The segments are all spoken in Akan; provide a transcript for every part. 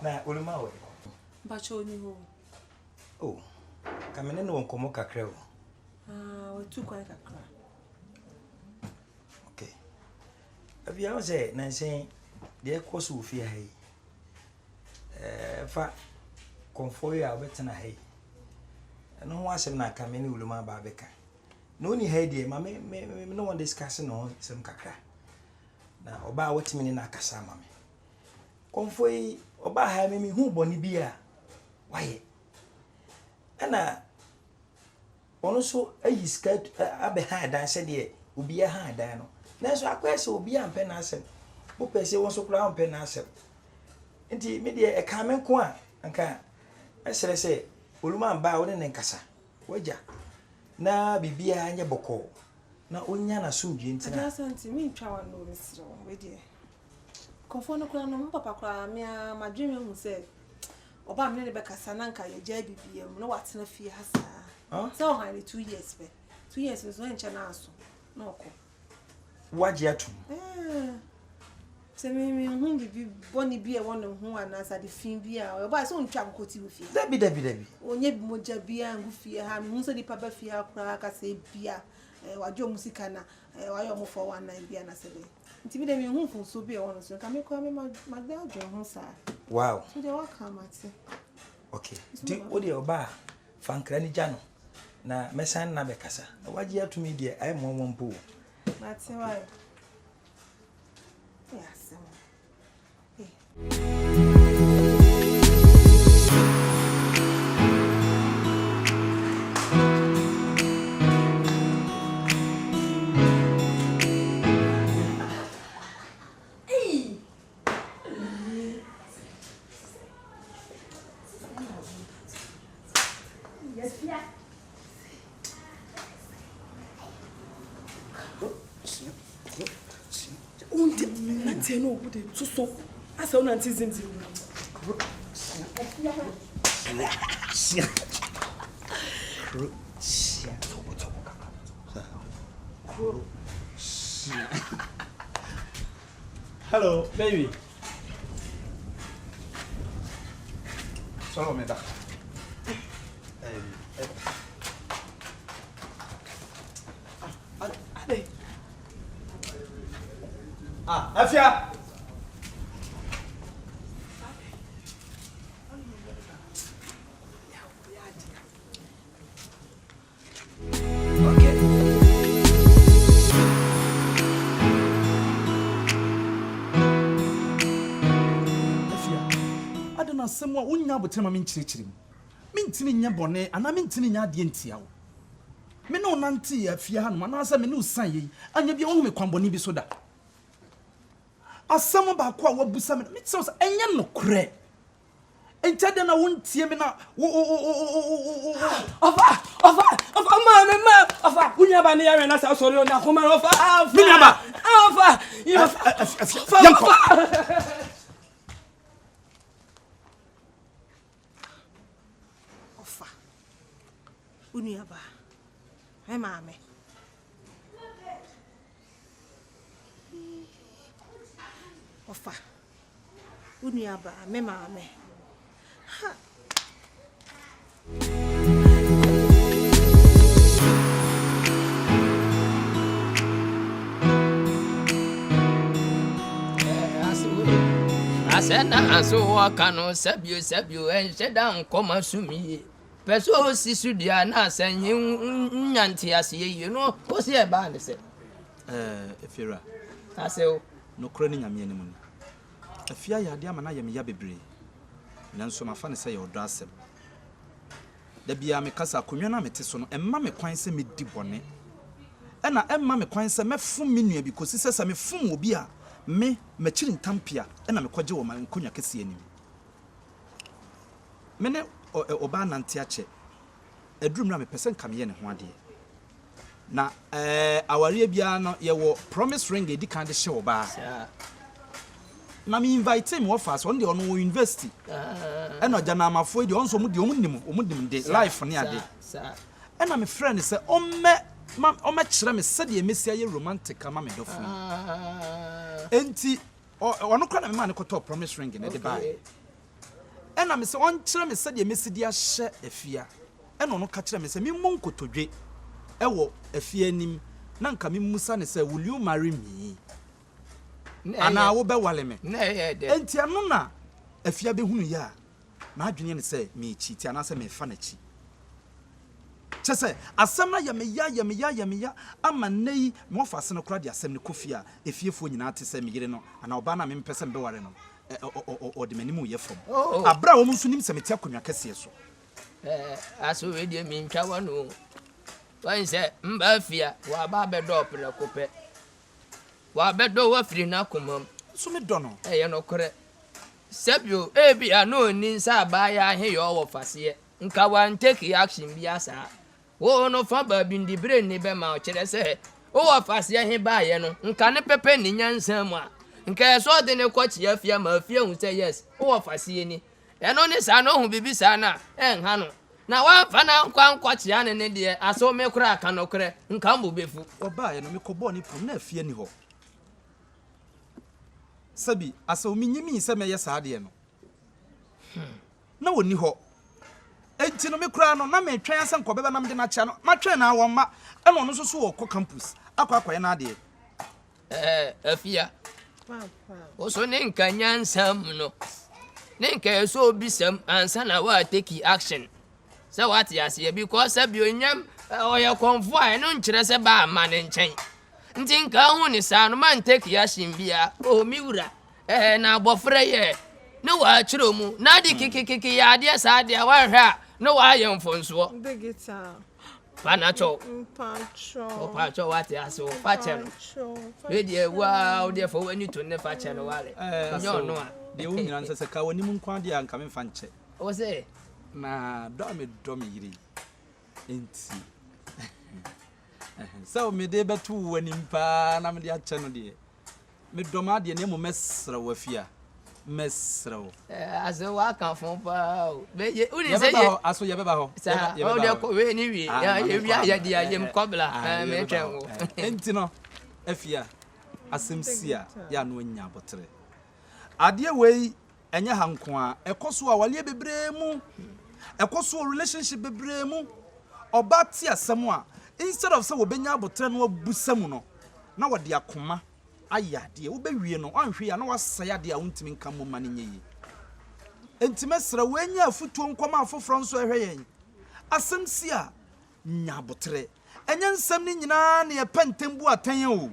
Na uluma we. Bacho ni ho. Oh. Kamene no nkomo kakra o. We tu kwa kakra. Okay. Abia o se na sen de koso fi ha yi. Fa KOMFO ya obetena ha yi. No ho asem na kamene uluma ba beka. No ni ha die ma me no one discuss no sem kakra. Na oba wetimi ni na akasa ma me. KOMFO yi oba ha me hu boni bia waye. Ana ono so ayi skirt abe ha dan se de obi ha dan no. Na so akwese obi ampe na asem. Bo pese won so kura ampe na asem. Nti me de e ka me ko a anka esere se oluma ba wo ne nkasa. Waja. Na bibia anye boko. Na onya na sumdwe ntina. Na santi mi twa wa no resiro we de. KOMFO no kura no papa kura me madweme hu se oba me ne be kasa na nka ye ja bibia mu no watena fie hasa. So how 2 years be. 2 years so encha na aso. Na oko. Waje atum. Se me hu bibi boni bi e won hu anasa de fin bi a oba so ntwa kokoti wo fie. Dabi. Onye bi moja bia ngu fie ha me hu se di papa fie ha kura ka se bia wajo musika na wayo mo 419 bia na sebe. Nti bi de me hu fun so bi e won so ka me ko me magda adwo hu sa. Wow. So de wa kamate. Okay. Di odi oba fankra ni jano. Na mesan na bekasa. Waje atumi de ai momompo. Mate wa. Yes. No, what is so? I saw Nancy Zimzi. Hello, baby. Solo me da. Afia. Someone wouldn't have to me chirichiri. Mintini nya bone, and I mintini nya dientia. Me no nanti a fian, manasa me no say, and you be only quamboni be soda. As some about qua what busam, mitsos, and yan no cre. And tell them I won't see me now. Of a Unyabani and us also on a woman of Uniaba, hey, mammy. Offa. Uniaba, me mammy. Ha. I said, I saw a canoe, Sabu, and said down, come to me. Peso Sisudia na saying Yanti as you know, what's your band? If you're I say, no craning a minimum. A fear ya dear man, I am yabibre. Nan so my fan say your dress. The Bia Micasa Cumana Metison and Mamma Quince me deep on it. And I am Mamma Quince me fum minia because he says I'm a fum will be a me chilling tampia and I'm a quadro man cunya cassiani. Mene oba nantiache edrum na me person kam ye ne ho ade na aware bia no ye wo promise ring edi kan de hye oba na me invite him offers on the on university and oja na amafo de on so mu de omunim de life ne ade and na me friend say o me kire me se de mesia ye romantic ama me dofo enti ono kwa na me ma ne koto promise ring ne de buy ɛna me sɛ ɔnkyerɛ me sɛ de mesidi ahye afia ɛna ɔno ka kyerɛ me sɛ me mmɔ nkotodwe ɛwɔ afia anim na nka me musa ne sɛ will you marry me ana wo bɛ wale me enti ano na afia bɛ hunu ya na adwene ne sɛ me chi ti ana sɛ me fa na chi kyese asɛm na ya me ya ama nei mo fa se no kora de asɛm ne kofia efiefo nyina te sɛ me yere no ana oba na me mpɛ sɛ mbe ware no o de manimu ye fom abra wo nso nim sɛ meti akonwa kɛse so aso we de mi ntwa wano wan sɛ mba afia wa ba bɛ dɔ pere kopɛ wa bɛ dɔ wa firi na komam so me dɔ no ɛyɛ no korɛ sɛbio ebia no ni nsa ba ya he yo wɔ faseɛ nka wan take action bi asa wo no fa ba bi ndi bre ni be ma o kyerɛ sɛ wo wɔ faseɛ he ba ye no nka ne pepe ni nyansa mu a nka so de ne kɔkye afia ma afia hu sɛ yes wo wɔ faseɛ ni ɛno ne sa no hu bibi sa na ɛnha no na wa fa na nkɔkye ane ne de aso me kora aka no korɛ nka mbo befu oba ye no me kɔbɔ ni pom na afia ni hɔ sabi aso mi nyimi sɛ me yɛ saa de no na woni hɔ enti no me kura no na me twɛn asɛ nkɔbɛba nam de na kyɛ no ma twɛn na wɔ ma ɛna ɔno so wɔ kɔ campus akɔ na ade afia oso ne nka nyansam no ne nka so obi sam ansa na wa take action sɛ what yase because sabio nyam oyɛ konfo a no nkyerɛ sɛ ba ama ne nkyɛn nti nka hu ne sa no man take action bia o mi wura na abɔfra yɛ ne wa kyerɛ mu na de kikikiki ya ade sa ade wa hwɛ a no wa yɛ mfonso digita panacho pacho what yaso pacho we de wa o de fo wani to ne pacho no wale nyo no a de wo nyina nse ka wani mu nkwa de anka me fa nche o se na do me yiri enti so me de betu wani mpa na me de ache no de me do ma de ne mo mesra wafia mesra aso wa kan fon pa be ye uni se ye aso ye beba ho o de ko we ni wi ye wi ya de ayem kobla me twen wo enti no afia asem sia ya no anya botre ade wei enye hanko a ekoso a wale bebre mu ekoso relationship bebre mu oba ti asem a instead of say wo benya botre no abusam no na wode akoma ayade wo bewie no anhwe ya na wasaya de a wontimi nka mo mane nyeyi entime sra wenya afutuo nkoma afoforo nso ehwe yen asem sia nya botre enye nsem ni nyina na ye pentembu atan o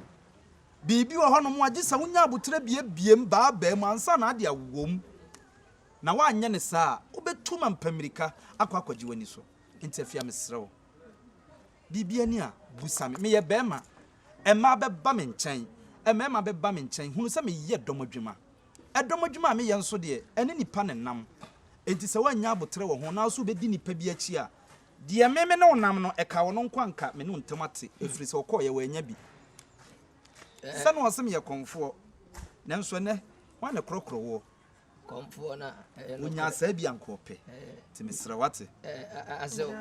bibi wo hono mo agisa wonya abotre biem ba mu ansa na ade awom na wanye ne saa obetuma mpamirika akwakwagi wani so ntafia mesrew bibi ani a busame me ye bema ema beba me nkyɛn ema beba me nkyɛn hunu sɛ me ye domadwuma edomadwuma me ye nso de ene nipa ne nam enti sɛ wanya abotre wo ho na so bedi nipa bi achi a de me ne wonam no eka wo no nkwanka me no ntamate efiri sɛ okɔ ye wanya bi sɛ no wasem ye konfo nanso ne wa ne krokro wo konfo na unya sa bi ankope ti misra wate aso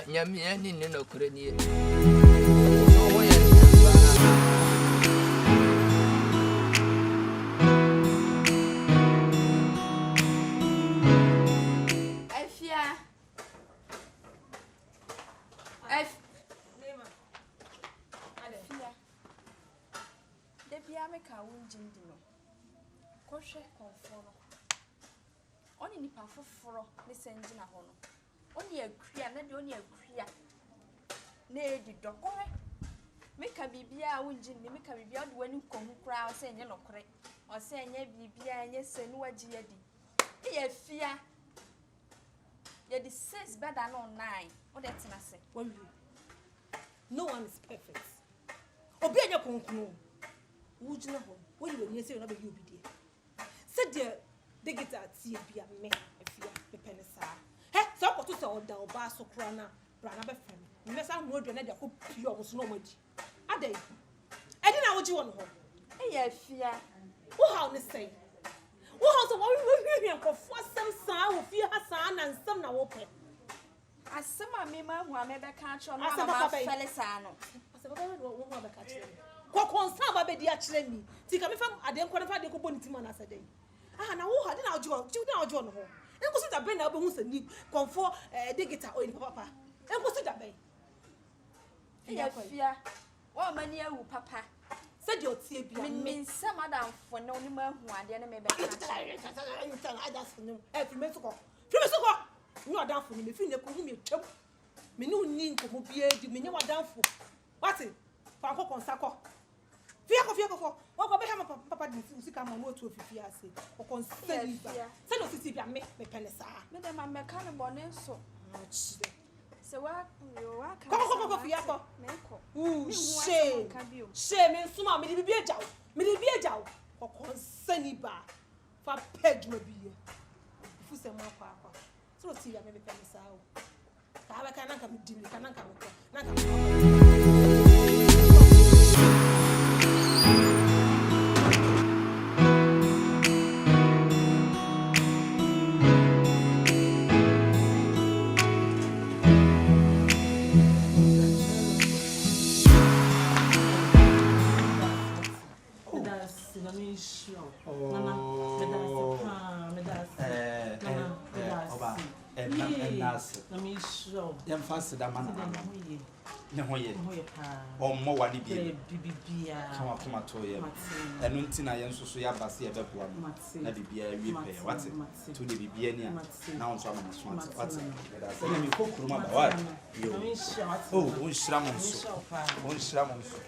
nyamia ni no kure ni Koshe konforo oni ni pafoforo ne senji na ho no oni akua na de oni akua na edi dokore meka bibia wonji ni meka bibia de wani kohu kra o se enye nokore o se enye bibia enye se nu wagi yadi e ya fia ya di 6 better no 9 o de tena se no one is perfect obi enye konkunu wujina ho wo yi wani se na be yi obi de said the guitar tia bia me afia me penisa he so ko to se oda oba so kra na bra na be fam me sa ho odwa na de ko pio wo so no magi adai edi na woji won ho e ya afia wo how ne say wo how so wo hwie ko fo sam sa wo fie ha sa na nsam na wo pe asema me ma hu amebe ka cho no ma felisa no asema ba wo ho be ka cho ko konsa ba be di a kire mi ti ka me fam ade nko na fa de ko boni ti ma na sadai ah na wo ha de na ojo no ho enko so da ben na obo hu sani komfo digital o ni papa enko so da ben ya fia wa mani awu papa se de otie bia min sa madam fo no ni ma hu ade na me be ada sunu fi me soko ni wadanfo ni me fi ne ko hu me twam me ni ni nko mo bia di me ni wadanfo what fa ko konsako fia ko wo ko be ha papa di sika mo no to fifi ase ko konseli ba se no sisi bia me pele sa me de ma me ka ne bone so se wa ka ko fia ko me ko shame nsuma me di bibia jaw ko konseli ba fa page ma bia fu se mo akwa so ti bia me pele sa o ka ba ka nan ka me di ka nan ka me ko nan ka Yam fast da man ne hoye o mo wani bibia kama tomato ye enu ntina ye nsoso ya base ye beboa na bibia wi pe wate to de bibia ni a na onso ama so wate da se na mi kokuru ma ba wa yo oh on shira mo nso